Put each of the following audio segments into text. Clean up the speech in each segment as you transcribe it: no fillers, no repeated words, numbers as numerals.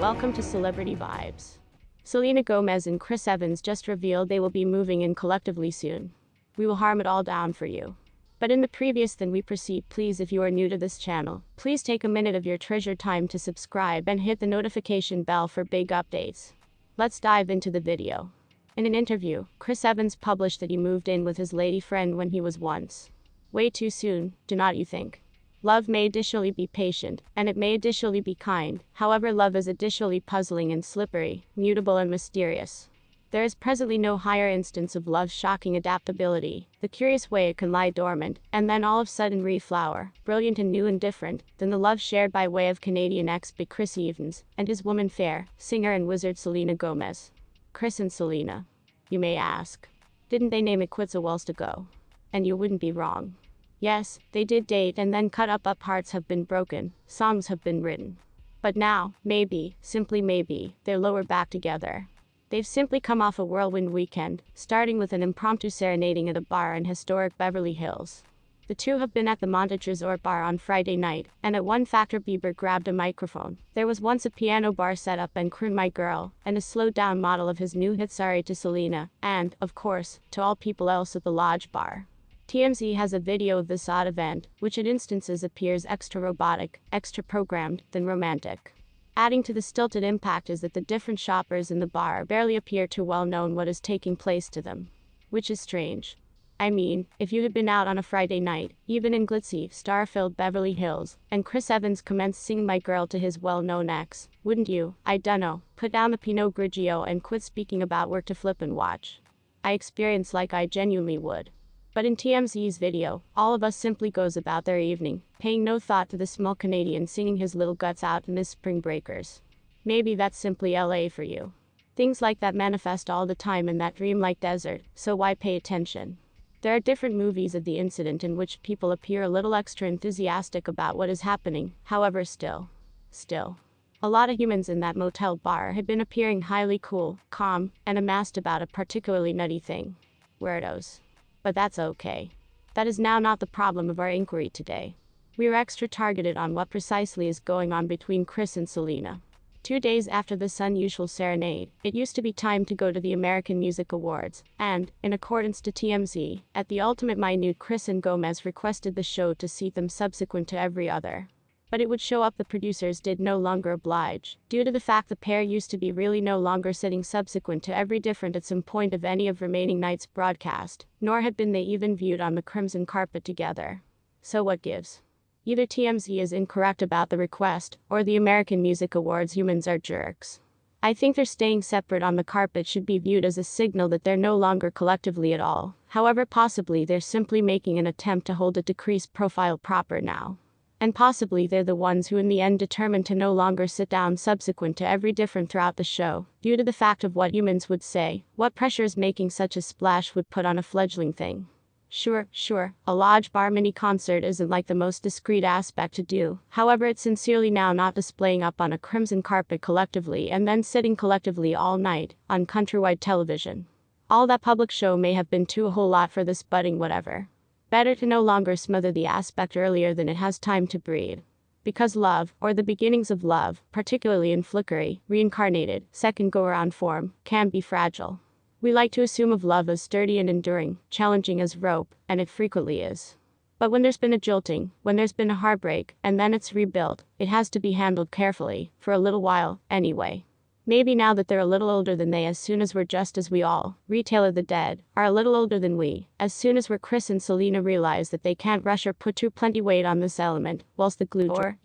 Welcome to Celebrity Vibes. Selena Gomez and Chris Evans just revealed they will be moving in collectively soon. We will harm it all down for you. But in the previous than we proceed, please, if you are new to this channel, please take a minute of your treasured time to subscribe and hit the notification bell for big updates. Let's dive into the video. In an interview, Chris Evans published that he moved in with his lady friend when he was once. Way too soon, do not you think? Love may additionally be patient, and it may additionally be kind. However, love is additionally puzzling and slippery, mutable and mysterious. There is presently no higher instance of love's shocking adaptability, the curious way it can lie dormant, and then all of a sudden reflower, brilliant and new and different, than the love shared by way of Canadian ex-big Chris Evans, and his woman fair, singer and wizard Selena Gomez. Chris and Selena. You may ask. Didn't they name it quits a whiles ago? And you wouldn't be wrong. Yes, they did date, and then cut up hearts have been broken, songs have been written. But now, maybe, simply maybe, they're lower back together. They've simply come off a whirlwind weekend, starting with an impromptu serenading at a bar in historic Beverly Hills. The two have been at the Montage Resort Bar on Friday night, and at one Factor Bieber grabbed a microphone. There was once a piano bar set up and crooned My Girl, and a slowed-down model of his new hit Sorry to Selena, and, of course, to all people else at the Lodge Bar. TMZ has a video of this odd event, which at instances appears extra robotic, extra programmed, than romantic. Adding to the stilted impact is that the different shoppers in the bar barely appear to well known what is taking place to them. Which is strange. I mean, if you had been out on a Friday night, even in glitzy, star-filled Beverly Hills, and Chris Evans commenced singing My Girl to his well-known ex, wouldn't you, I dunno, put down the Pinot Grigio and quit speaking about work to flip and watch? I experience like I genuinely would. But in TMZ's video, all of us simply goes about their evening, paying no thought to the small Canadian singing his little guts out in his spring breakers. Maybe that's simply LA for you. Things like that manifest all the time in that dreamlike desert, so why pay attention? There are different movies of the incident in which people appear a little extra enthusiastic about what is happening, however still, a lot of humans in that motel bar had been appearing highly cool, calm, and amassed about a particularly nutty thing. Weirdos. But that's okay. That is now not the problem of our inquiry today. We are extra targeted on what precisely is going on between Chris and Selena. 2 days after this unusual serenade, it used to be time to go to the American Music Awards, and, in accordance to TMZ, at the ultimate minute Chris and Gomez requested the show to seat them subsequent to every other. But it would show up the producers did no longer oblige, due to the fact the pair used to be really no longer sitting subsequent to every different at some point of any of remaining nights broadcast, nor had been they even viewed on the crimson carpet together. So what gives? Either TMZ is incorrect about the request, or the American Music Awards humans are jerks. I think their staying separate on the carpet should be viewed as a signal that they're no longer collectively at all, however possibly they're simply making an attempt to hold a decreased profile proper now. And possibly they're the ones who in the end determined to no longer sit down subsequent to every different throughout the show, due to the fact of what humans would say, what pressures making such a splash would put on a fledgling thing. Sure, a Lodge Bar mini-concert isn't like the most discreet aspect to do, however it's sincerely now not displaying up on a crimson carpet collectively and then sitting collectively all night, on countrywide television. All that public show may have been too a whole lot for this budding whatever. Better to no longer smother the aspect earlier than it has time to breed. Because love, or the beginnings of love, particularly in flickery, reincarnated, second go-around form, can be fragile. We like to assume of love as sturdy and enduring, challenging as rope, and it frequently is. But when there's been a jolting, when there's been a heartbreak, and then it's rebuilt, it has to be handled carefully, for a little while, anyway. Maybe now that they're a little older than they as soon as we're just as we all, Retailer the Dead, are a little older than we, as soon as we're Chris and Selena realize that they can't rush or put too plenty weight on this element, whilst the glue or,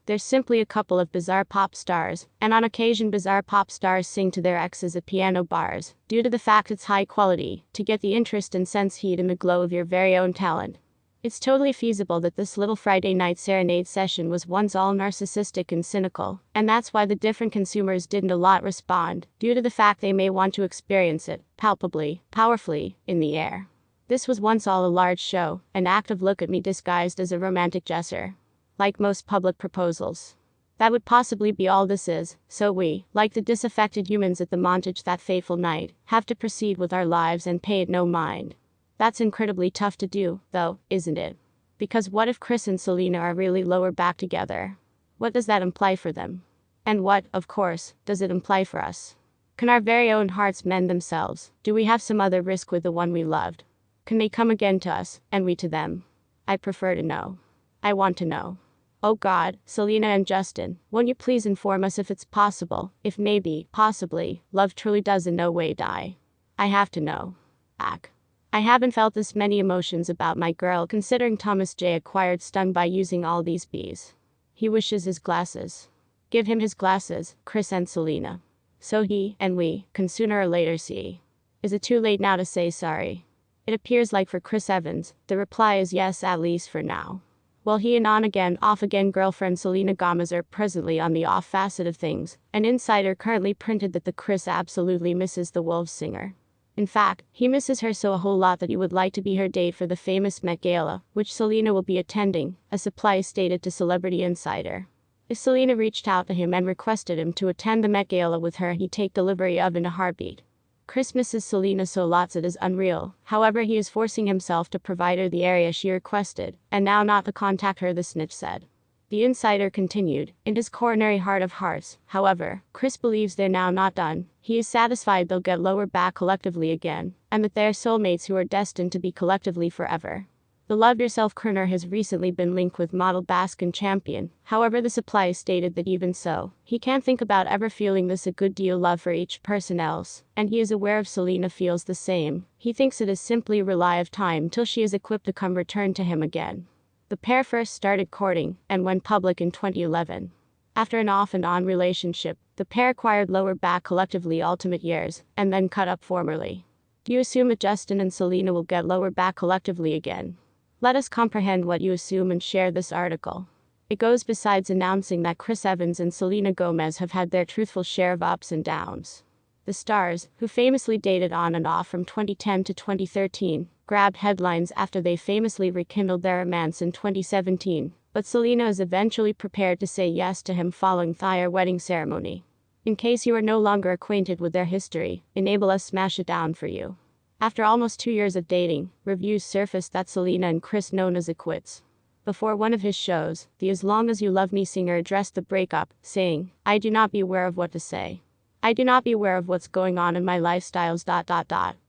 there's simply a couple of bizarre pop stars, and on occasion bizarre pop stars sing to their exes at piano bars, due to the fact it's high quality, to get the interest and sense heat and the glow of your very own talent. It's totally feasible that this little Friday night serenade session was once all narcissistic and cynical, and that's why the different consumers didn't a lot respond, due to the fact they may want to experience it, palpably, powerfully, in the air. This was once all a large show, an act of look at me disguised as a romantic gesture. Like most public proposals. That would possibly be all this is, so we, like the disaffected humans at the Montage that fateful night, have to proceed with our lives and pay it no mind. That's incredibly tough to do, though, isn't it? Because what if Chris and Selena are really lower back together? What does that imply for them? And what, of course, does it imply for us? Can our very own hearts mend themselves? Do we have some other risk with the one we loved? Can they come again to us, and we to them? I prefer to know. I want to know. Oh God, Selena and Justin, won't you please inform us if it's possible, if maybe, possibly, love truly does in no way die? I have to know. Ack. I haven't felt this many emotions about my girl considering Thomas J. acquired stung by using all these bees. He wishes his glasses. Give him his glasses, Chris and Selena. So he, and we, can sooner or later see. Is it too late now to say sorry? It appears like for Chris Evans, the reply is yes, at least for now. While he and on-again, off-again girlfriend Selena Gomez are presently on the off facet of things, an insider currently printed that the Chris absolutely misses the Wolves singer. In fact, he misses her so a whole lot that he would like to be her date for the famous Met Gala, which Selena will be attending, a supply stated to Celebrity Insider. If Selena reached out to him and requested him to attend the Met Gala with her, he'd take delivery of in a heartbeat. Chris misses Selena so lots it is unreal, however he is forcing himself to provide her the area she requested, and now not to contact her, the snitch said. The insider continued, in his coronary heart of hearts, however, Chris believes they're now not done. He is satisfied they'll get lower back collectively again, and that they're soulmates who are destined to be collectively forever. The Love Yourself crooner has recently been linked with model Baskin champion, however the supply stated that even so, he can't think about ever feeling this a good deal love for each person else, and he is aware if Selena feels the same. He thinks it is simply a rely of time till she is equipped to come return to him again. The pair first started courting, and went public in 2011. After an off and on relationship, the pair acquired lower back collectively ultimate years, and then cut up formally. Do you assume that Justin and Selena will get lower back collectively again? Let us comprehend what you assume and share this article. It goes besides announcing that Chris Evans and Selena Gomez have had their truthful share of ups and downs. The stars, who famously dated on and off from 2010 to 2013, grabbed headlines after they famously rekindled their romance in 2017, but Selena is eventually prepared to say yes to him following their wedding ceremony. In case you are no longer acquainted with their history, enable us smash it down for you. After almost 2 years of dating, reviews surfaced that Selena and Chris known as the quits. Before one of his shows, the As Long As You Love Me singer addressed the breakup, saying, I do not be aware of what to say. I do not be aware of what's going on in my lifestyles ...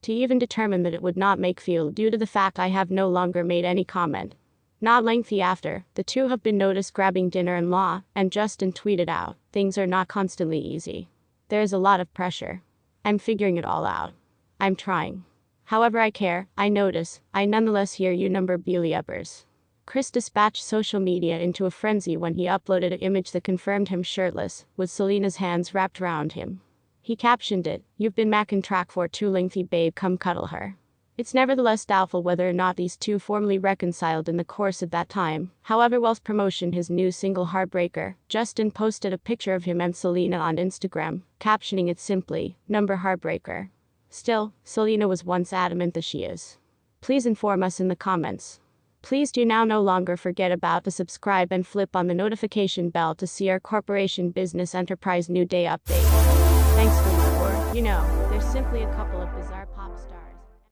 to even determine that it would not make feel due to the fact I have no longer made any comment. Not lengthy after, the two have been noticed grabbing dinner in law, and Justin tweeted out, things are not constantly easy. There is a lot of pressure. I'm figuring it all out. I'm trying. However I care, I notice, I nonetheless hear you number Billy Ebbers. Chris dispatched social media into a frenzy when he uploaded an image that confirmed him shirtless, with Selena's hands wrapped around him. He captioned it, you've been macking track for too lengthy babe, come cuddle her. It's nevertheless doubtful whether or not these two formally reconciled in the course of that time. However, whilst promoting his new single Heartbreaker, Justin posted a picture of him and Selena on Instagram, captioning it simply, number Heartbreaker. Still, Selena was once adamant that she is. Please inform us in the comments. Please do now no longer forget about to subscribe and flip on the notification bell to see our corporation business enterprise new day update. Thanks for the support. There's simply a couple of